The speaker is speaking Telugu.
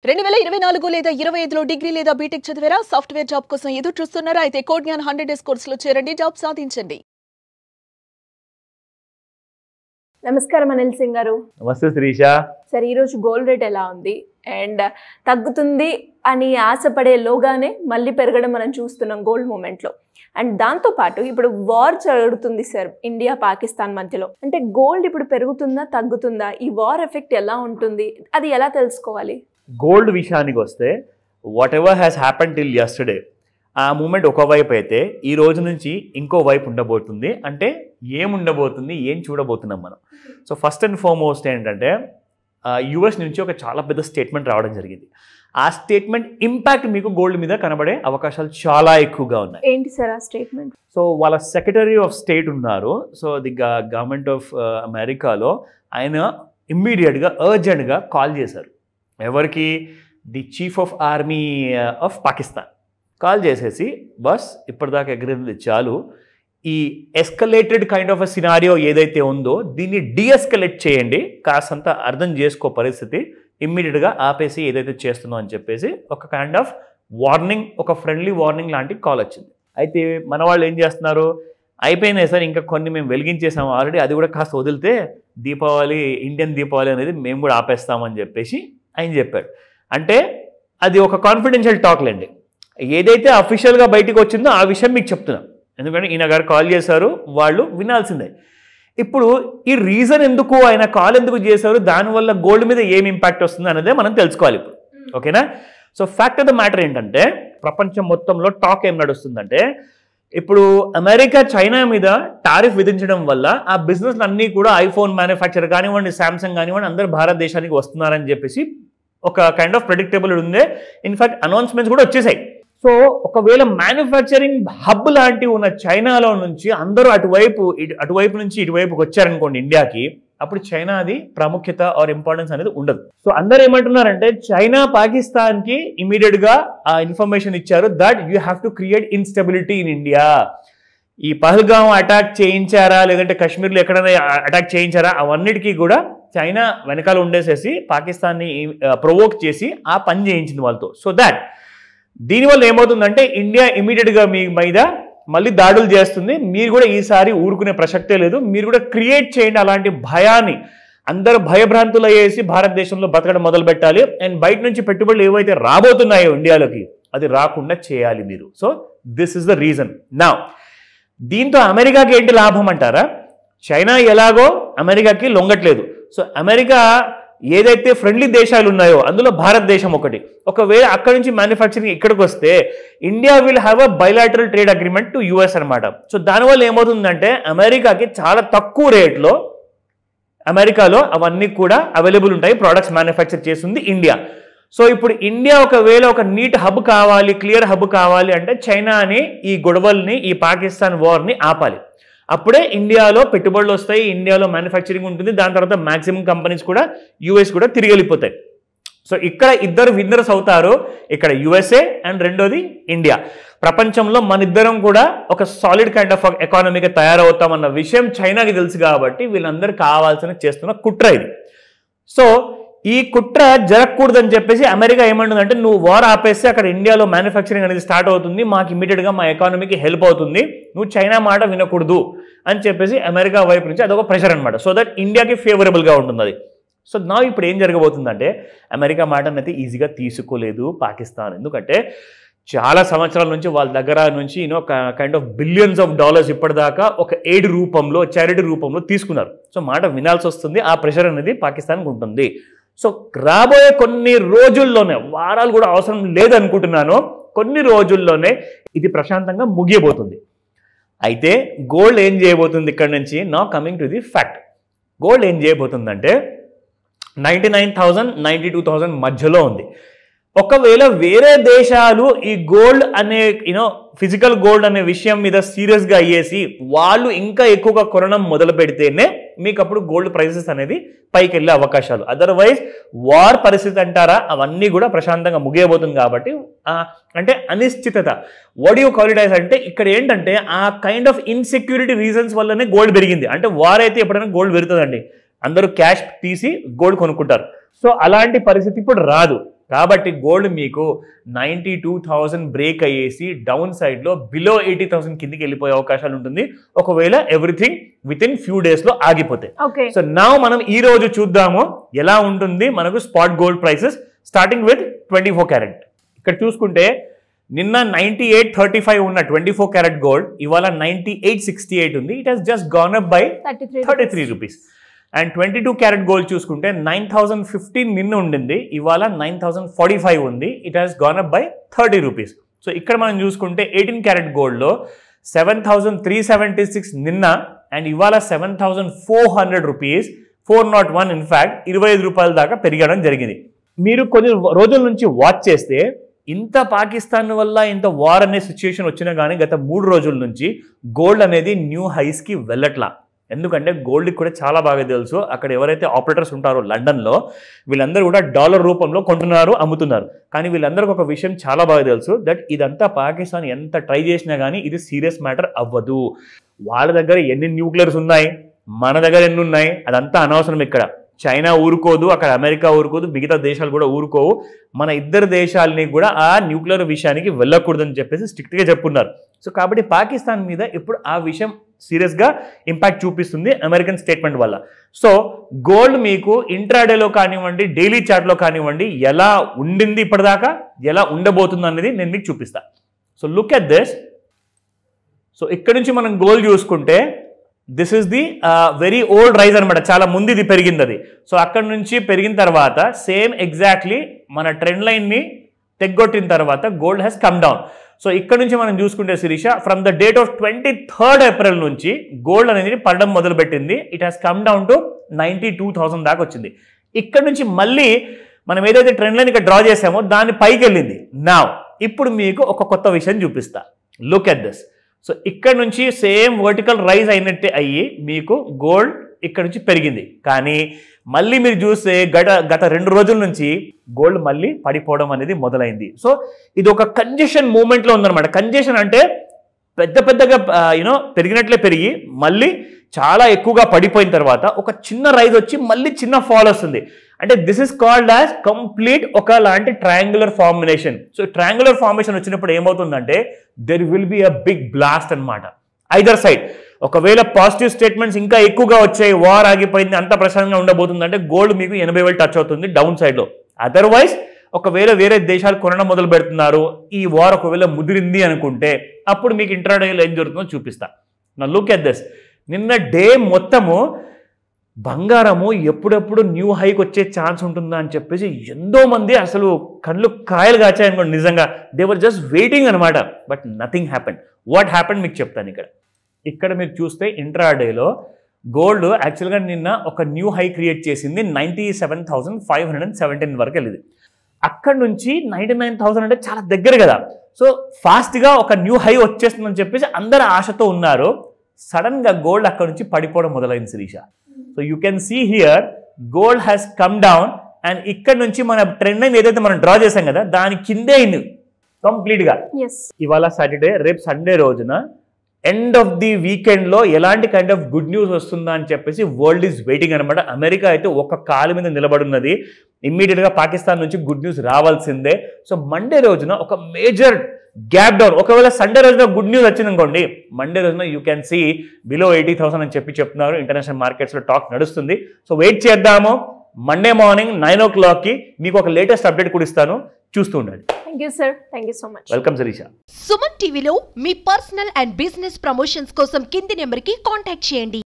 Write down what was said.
2024 లేదా 25లో డిగ్రీ లేదా బీటెక్ చదివారా? సాఫ్ట్వేర్ జాబ్ కోసం ఎదురు చూస్తున్నారా? అయితే కోడ్ జ్ఞాన్ 100 డేస్ కోర్సులో చేరండి, జాబ్ సాధించండి. నమస్కారం అనిల్ సింగ్ గారు. నమస్తే శిరీష. సరే, ఈరోజు గోల్డ్ రేట్ ఎలా ఉంది అండ్ తగ్గుతుంది అని ఆశపడే లోగానే మళ్ళీ పెరగడం మనం చూస్తున్నాం గోల్డ్ మూమెంట్లో. అండ్ దాంతోపాటు ఇప్పుడు వార్ జరుగుతుంది సార్ ఇండియా పాకిస్తాన్ మధ్యలో. అంటే గోల్డ్ ఇప్పుడు పెరుగుతుందా తగ్గుతుందా? ఈ వార్ ఎఫెక్ట్ ఎలా ఉంటుంది, అది ఎలా తెలుసుకోవాలి? గోల్డ్ విషయానికి వస్తే what ever has happen till yesterday, ఆ మూమెంట్ ఒకవైపు అయితే ఈ రోజు నుంచి ఇంకో వైపు ఉండబోతుంది. అంటే ఏముండబోతుంది, ఏం చూడబోతున్నాం మనం. సో ఫస్ట్ అండ్ ఫార్మోస్ట్ ఏంటంటే యుఎస్ నుంచి ఒక చాలా పెద్ద స్టేట్మెంట్ రావడం జరిగింది. ఆ స్టేట్మెంట్ ఇంపాక్ట్ మీకు గోల్డ్ మీద కనబడే అవకాశాలు చాలా ఎక్కువగా ఉన్నాయి. ఏంటి సార్ ఆ స్టేట్మెంట్? సో వాళ్ళ సెక్రటరీ ఆఫ్ స్టేట్ ఉన్నారు. సో ది గవర్నమెంట్ ఆఫ్ అమెరికాలో ఆయన ఇమ్మీడియట్గా అర్జెంట్గా కాల్ చేశారు. ఎవరికి? The chief of army of Pakistan call చేసేసి, బస్ ఇప్పటిదాకా ఎగిరింది చాలు, ఈ escalated kind of a scenario ఏదైతే ఉందో దీన్ని డీఎస్కలేట్ చేయండి, కాసంత అర్థం చేసుకో పరిస్థితి, ఇమ్మీడియట్గా ఆపేసి ఏదైతే చేస్తున్నాం అని చెప్పేసి ఒక కైండ్ ఆఫ్ వార్నింగ్, ఒక ఫ్రెండ్లీ వార్నింగ్ లాంటి కాల్ వచ్చింది. అయితే మన వాళ్ళు ఏం చేస్తున్నారు, అయిపోయినాయి సార్, ఇంకా కొన్ని మేము వెలిగించేసాము ఆల్రెడీ, అది కూడా కాస్త వదిలితే దీపావళి, ఇండియన్ దీపావళి అనేది మేము కూడా ఆపేస్తామని చెప్పేసి ఆయన చెప్పాడు. అంటే అది ఒక కాన్ఫిడెన్షియల్ టాక్ లేండి. ఏదైతే అఫీషియల్గా బయటకు వచ్చిందో ఆ విషయం మీకు చెప్తున్నాం, ఎందుకంటే ఈయన గారు కాల్ చేశారు, వాళ్ళు వినాల్సిందే. ఇప్పుడు ఈ రీజన్ ఎందుకు, ఆయన కాల్ ఎందుకు చేశారు, దానివల్ల గోల్డ్ మీద ఏం ఇంపాక్ట్ వస్తుంది అనేదే మనం తెలుసుకోవాలి ఇప్పుడు. ఓకేనా? So fact of the matter ఏంటంటే, ప్రపంచం మొత్తంలో టాక్ ఏం నడుస్తుందంటే, ఇప్పుడు అమెరికా చైనా మీద టారిఫ్ విధించడం వల్ల ఆ బిజినెస్లు అన్నీ కూడా ఐఫోన్ మ్యానుఫ్యాక్చర్ కానివ్వండి, శాంసంగ్ కానివ్వండి, అందరూ భారతదేశానికి వస్తున్నారని చెప్పేసి ఒక కైండ్ ఆఫ్ ప్రెడిక్టబుల్ ఉంది. ఇన్ఫాక్ట్ అనౌన్స్మెంట్స్ కూడా వచ్చేసాయి. సో ఒకవేళ మ్యానుఫ్యాక్చరింగ్ హబ్ లాంటివి ఉన్న చైనాలో నుంచి అందరూ అటువైపు నుంచి ఇటువైపుకి వచ్చారనుకోండి ఇండియాకి, అప్పుడు చైనాది ప్రాముఖ్యత ఆర్ ఇంపార్టెన్స్ అనేది ఉండదు. సో అందరూ ఏమంటున్నారంటే, చైనా పాకిస్తాన్కి ఇమీడియట్గా ఆ ఇన్ఫర్మేషన్ ఇచ్చారు that you have to create instability in India. ఈ పహల్గాం అటాక్ చేయించారా, లేదంటే కాశ్మీర్లో ఎక్కడైనా అటాక్ చేయించారా, అవన్నిటికీ కూడా చైనా వెనకాల ఉండేసేసి పాకిస్తాన్ని ప్రొవోక్ చేసి ఆ పని చేయించింది వాళ్ళతో. సో దాట్ దీనివల్ల ఏమవుతుందంటే, ఇండియా ఇమీడియట్గా మీ మీద మళ్ళీ దాడులు చేస్తుంది. మీరు కూడా ఈసారి ఊరుకునే ప్రసక్తే లేదు, మీరు కూడా క్రియేట్ చేయండి అలాంటి భయాన్ని. అందరూ భయభ్రాంతులు అయ్యేసి భారతదేశంలో బతకడం మొదలు పెట్టాలి. అండ్ బయట నుంచి పెట్టుబడులు ఏవైతే రాబోతున్నాయో ఇండియాలోకి, అది రాకుండా చేయాలి మీరు. So this is the reason. నా దీంతో అమెరికాకి ఏంటి లాభం అంటారా? చైనా ఎలాగో అమెరికాకి లొంగట్లేదు. సో అమెరికా ఏదైతే ఫ్రెండ్లీ దేశాలు ఉన్నాయో అందులో భారతదేశం ఒకటి. ఒకవేళ అక్కడ నుంచి మ్యానుఫ్యాక్చరింగ్ ఇక్కడికి వస్తే India will have a bilateral trade agreement to US అనమాట. సో దానివల్ల ఏమవుతుందంటే, అమెరికాకి చాలా తక్కువ రేట్లో అమెరికాలో అవన్నీ కూడా అవైలబుల్ ఉంటాయి, ప్రోడక్ట్స్ మ్యానుఫ్యాక్చర్ చేస్తుంది ఇండియా. సో ఇప్పుడు ఇండియా ఒకవేళ ఒక నీట్ హబ్ కావాలి, క్లియర్ హబ్ కావాలి అంటే చైనాని, ఈ గొడవల్ని, ఈ పాకిస్తాన్ వార్ని ఆపాలి. అప్పుడే ఇండియాలో పెట్టుబడులు వస్తాయి, ఇండియాలో మ్యానుఫ్యాక్చరింగ్ ఉంటుంది, దాని తర్వాత మ్యాక్సిమం కంపెనీస్ కూడా యుఎస్ కూడా తిరిగి వెళ్ళిపోతాయి. సో ఇక్కడ ఇద్దరు విన్నర్స్ అవుతారు, ఇక్కడ యుఎస్ఏ అండ్ రెండోది ఇండియా. ప్రపంచంలో మన ఇద్దరం కూడా ఒక సాలిడ్ కైండ్ ఆఫ్ ఎకానమీగా తయారవుతామన్న విషయం చైనాకి తెలుసు కాబట్టి వీళ్ళందరూ కావాల్సిన చేస్తున్న కుట్ర ఇది. సో ఈ కుట్ర జరగకూడదని చెప్పేసి అమెరికా ఏమంటుందంటే, నువ్వు వార్ ఆపేస్తే అక్కడ ఇండియాలో మ్యానుఫ్యాక్చరింగ్ అనేది స్టార్ట్ అవుతుంది, మాకు ఇమీడియట్గా మా ఎకానమీకి హెల్ప్ అవుతుంది, నువ్వు చైనా మాట వినకూడదు అని చెప్పేసి అమెరికా వైపు నుంచి అదొక ప్రెషర్ అనమాట. సో దట్ ఇండియాకి ఫేవరబుల్గా ఉంటుంది అది. సో నా ఇప్పుడు ఏం జరగబోతుందంటే, అమెరికా మాటను అయితే ఈజీగా తీసుకోలేదు పాకిస్తాన్. ఎందుకంటే చాలా సంవత్సరాల నుంచి వాళ్ళ దగ్గర నుంచి kind of billions of dollars ఇప్పటిదాకా ఒక ఎయిడ్ రూపంలో, చారిటీ రూపంలో తీసుకున్నారు. సో మాట వినాల్సి వస్తుంది, ఆ ప్రెషర్ అనేది పాకిస్తాన్కి ఉంటుంది. సో రాబోయే కొన్ని రోజుల్లోనే, వారాలు కూడా అవసరం లేదనుకుంటున్నాను, కొన్ని రోజుల్లోనే ఇది ప్రశాంతంగా ముగియబోతుంది. అయితే గోల్డ్ ఏం చేయబోతుంది ఇక్కడ నుంచి? నా coming to the fact. Gold ఏం చేయబోతుందంటే 99,000 92,000 మధ్యలో ఉంది. ఒకవేళ వేరే దేశాలు ఈ గోల్డ్ అనే ఫిజికల్ గోల్డ్ అనే విషయం మీద సీరియస్గా అయ్యేసి వాళ్ళు ఇంకా ఎక్కువగా కొనడం మొదలు పెడితేనే మీకు అప్పుడు గోల్డ్ ప్రైసెస్ అనేది పైకి వెళ్ళే అవకాశాలు. అదర్వైజ్ వార్ పరిస్థితి అంటారా, అవన్నీ కూడా ప్రశాంతంగా ముగియబోతుంది. కాబట్టి అంటే అనిశ్చితత, what you call it as అంటే, ఇక్కడ ఏంటంటే ఆ కైండ్ ఆఫ్ ఇన్సెక్యూరిటీ రీజన్స్ వల్లనే గోల్డ్ పెరిగింది. అంటే వార్ అయితే ఎప్పుడైనా గోల్డ్ పెరుగుతుందండి, అందరూ క్యాష్ తీసి గోల్డ్ కొనుక్కుంటారు. సో అలాంటి పరిస్థితి ఇప్పుడు రాదు. కాబట్టి గోల్డ్ మీకు 92,000 బ్రేక్ అయ్యేసి డౌన్ సైడ్లో బిలో 80,000 కిందికి వెళ్ళిపోయే అవకాశాలు ఉంటుంది ఒకవేళ ఎవ్రీథింగ్ విత్ ఇన్ ఫ్యూ డేస్లో ఆగిపోతే. సో నౌ మనం ఈ రోజు చూద్దాము ఎలా ఉంటుంది మనకు spot gold prices starting with 24 carrot. ఇక్కడ చూసుకుంటే నిన్న 98.35 ఉన్న 24 క్యారెట్ గోల్డ్ ఇవాళ 98.68 ఉంది. It has just gone up by 33 rupees. And 22 carat gold చూసుకుంటే 9,015 నిన్న ఉండింది, ఇవాళ 9,045 ఉంది. It has gone up by 30 rupees. So ఇక్కడ మనం చూసుకుంటే 18 క్యారెట్ గోల్డ్లో 7,376 నిన్న అండ్ ఇవాళ 7,400 రూపీస్, 401 ఇన్ఫ్యాక్ట్ 25 రూపాయల దాకా పెరగడం జరిగింది. మీరు కొన్ని రోజుల నుంచి వాచ్ చేస్తే ఇంత పాకిస్తాన్ వల్ల ఇంత వార్ అనే సిచ్యుయేషన్ వచ్చినా కానీ గత 3 రోజుల నుంచి గోల్డ్ అనేది న్యూ హైస్కి వెళ్ళట్లా. ఎందుకంటే గోల్డ్కి కూడా చాలా బాగా తెలుసు అక్కడ ఎవరైతే ఆపరేటర్స్ ఉంటారో లండన్లో వీళ్ళందరూ కూడా డాలర్ రూపంలో కొంటున్నారు అమ్ముతున్నారు. కానీ వీళ్ళందరికీ ఒక విషయం చాలా బాగా తెలుసు దట్ ఇదంతా పాకిస్తాన్ ఎంత ట్రై చేసినా కానీ ఇది సీరియస్ మ్యాటర్ అవ్వదు. వాళ్ళ దగ్గర ఎన్ని న్యూక్లియర్స్ ఉన్నాయి, మన దగ్గర ఎన్ని ఉన్నాయి, అదంతా అనవసరం. ఇక్కడ చైనా ఊరుకోదు, అక్కడ అమెరికా ఊరుకోదు, మిగతా దేశాలు కూడా ఊరుకోవు. మన ఇద్దరు దేశాలని కూడా ఆ న్యూక్లియర్ విషయానికి వెళ్ళకూడదని చెప్పేసి స్ట్రిక్ట్గా చెప్పున్నారు. సో కాబట్టి పాకిస్తాన్ మీద ఇప్పుడు ఆ విషయం సీరియస్గా ఇంపాక్ట్ చూపిస్తుంది అమెరికన్ స్టేట్మెంట్ వల్ల. సో గోల్డ్ మీకు ఇంట్రాడేలో కానివ్వండి, డైలీ చార్ట్లో కానివ్వండి ఎలా ఉండింది ఇప్పటిదాకా, ఎలా ఉండబోతుంది అనేది నేను మీకు చూపిస్తాను. So look at this. So ఇక్కడ నుంచి మనం గోల్డ్ చూసుకుంటే this is the very old rise అనమాట, చాలా ముందు ఇది పెరిగింది అది. సో అక్కడ నుంచి పెరిగిన తర్వాత సేమ్ ఎగ్జాక్ట్లీ మన ట్రెండ్ లైన్ని తెగ్గొట్టిన తర్వాత gold has come down. So ఇక్కడ నుంచి మనం చూసుకుంటే Shirisha from the date of 23rd April నుంచి గోల్డ్ అనేది పడడం మొదలుపెట్టింది. It has come down to 92,000 దాకా వచ్చింది. ఇక్కడ నుంచి మళ్ళీ మనం ఏదైతే ట్రెండ్ లైన్ ఇక్కడ డ్రా చేసామో దాని పైకి వెళ్ళింది. నా ఇప్పుడు మీకు ఒక కొత్త విషయం చూపిస్తా. Look at this. సో ఇక్కడ నుంచి సేమ్ వర్టికల్ రైజ్ అయినట్టే అయ్యి మీకు గోల్డ్ ఇక్కడ నుంచి పెరిగింది. కానీ మళ్ళీ మీరు చూస్తే గత 2 రోజుల నుంచి గోల్డ్ మళ్ళీ పడిపోవడం అనేది మొదలైంది. సో ఇది ఒక కంజెషన్ మూమెంట్లో ఉందన్నమాట. కంజెషన్ అంటే పెద్దగా పెరిగినట్లే పెరిగి మళ్ళీ చాలా ఎక్కువగా పడిపోయిన తర్వాత ఒక చిన్న రైజ్ వచ్చి మళ్ళీ చిన్న ఫాల్ వస్తుంది. అంటే this is called as complete ఒక లాంటి triangular formation. So triangular formation వచ్చినప్పుడు ఏమవుతుందంటే there will be a big blast అనమాట ఐదర్ సైడ్. ఒకవేళ పాజిటివ్ స్టేట్మెంట్స్ ఇంకా ఎక్కువగా వచ్చాయి, వార్ ఆగిపోయింది, అంత ప్రశాంతంగా ఉండబోతుంది అంటే గోల్డ్ మీకు 80,000 టచ్ అవుతుంది డౌన్ సైడ్లో. అదర్వైజ్ ఒకవేళ వేరే దేశాలు కొనడం మొదలు పెడుతున్నారు, ఈ వార్ ఒకవేళ ముదిరింది అనుకుంటే అప్పుడు మీకు ఇంట్రాడేలో ఏం జరుగుతుందో చూపిస్తా. నా లుక్ ఎట్ దిస్. నిన్న డే మొత్తము బంగారము ఎప్పుడెప్పుడు న్యూ హైక్ వచ్చే ఛాన్స్ ఉంటుందా అని చెప్పేసి ఎంతో మంది అసలు కళ్ళు కాయలు కాచాయనుకోండి. నిజంగా దే వర్ జస్ట్ వెయిటింగ్ అనమాట. But nothing happened. What happened మీకు చెప్తాను. ఇక్కడ మీరు చూస్తే ఇంట్రాడేలో గోల్డ్ యాక్చువల్గా నిన్న ఒక న్యూ హై క్రియేట్ చేసింది. 97,517 వరకు వెళ్ళింది. అక్కడ నుంచి 99,000 అంటే చాలా దగ్గర కదా. సో ఫాస్ట్గా ఒక న్యూ హై వచ్చేస్తుందని చెప్పేసి అందరు ఆశతో ఉన్నారు. సడన్గా గోల్డ్ అక్కడ నుంచి పడిపోవడం మొదలైంది Shirisha. So you can see here gold has come down and ఇక్కడ నుంచి మన ట్రెండ్ లైన్ ఏదైతే మనం డ్రా చేసాం కదా దాని కిందే అయింది కంప్లీట్గా. ఇవాళ సాటర్డే, రేపు సండే రోజున ఎండ్ ఆఫ్ ది వీకెండ్లో ఎలాంటి కైండ్ ఆఫ్ గుడ్ న్యూస్ వస్తుందా అని చెప్పేసి వరల్డ్ ఈజ్ వెయిటింగ్ అనమాట. అమెరికా అయితే ఒక కాలు మీద నిలబడున్నది. ఇమ్మీడియట్గా పాకిస్తాన్ నుంచి గుడ్ న్యూస్ రావాల్సిందే. సో మండే రోజున ఒక మేజర్ గ్యాప్ డౌన్. ఒకవేళ సండే రోజున గుడ్ న్యూస్ వచ్చింది అనుకోండి, మండే రోజున యూ క్యాన్ సీ బిలో 80,000 అని చెప్తున్నారు. ఇంటర్నేషనల్ మార్కెట్స్లో టాక్ నడుస్తుంది. సో వెయిట్ చేద్దాము. మండే మార్నింగ్ 9 o'clockకి మీకు ఒక లేటెస్ట్ అప్డేట్ కూడా ఇస్తాను, చూస్తూ ఉండండి. Thank you sir. Thank you so much. Welcome Shirisha. Suman టీవీలో మీ పర్సనల్ అండ్ బిజినెస్ ప్రమోషన్స్ కోసం కింది నెంబర్కి కాంటాక్ట్ చేయండి.